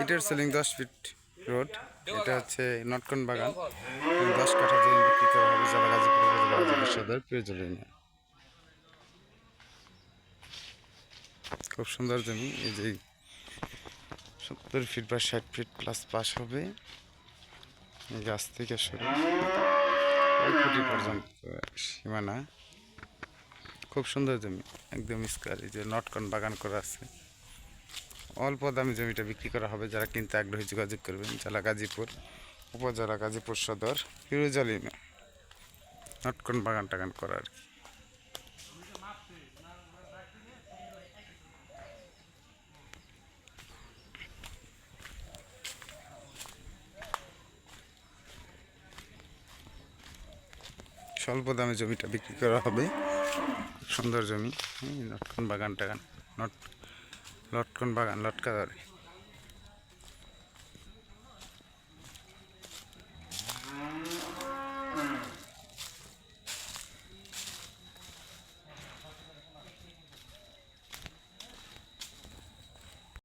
এটার ceiling 10 fit road. এটা হচ্ছে নটকন বাগান। 10 কাঠা জমি বিক্রি করা হবে যারা গাজীপুর উপজেলা গাজীপুর সদর প্রয়োজনীয় না। খুব সুন্দর জমি। এই যে 70 ফিট বা 60 ফিট প্লাস পাস হবে এই গাছ থেকে শুরু ওই খুঁটি পর্যন্ত সীমানা। খুব সুন্দর জমি, একদম স্কোয়ার। এই যে নটকন বাগান করা আছে। অল্প দামে জমিটা বিক্রি করা হবে। যারা কিনতে আগ্রহী যোগাযোগ করবেন। জেলা গাজীপুর, উপজেলা গাজীপুর সদর, ফিরোজালি নটকন বাগান টাগান করা আর কি। স্বল্প দামে জমিটা বিক্রি করা হবে। সুন্দর জমি, লটকন বাগান টাগান, লটকন বাগান লটকা ধরে।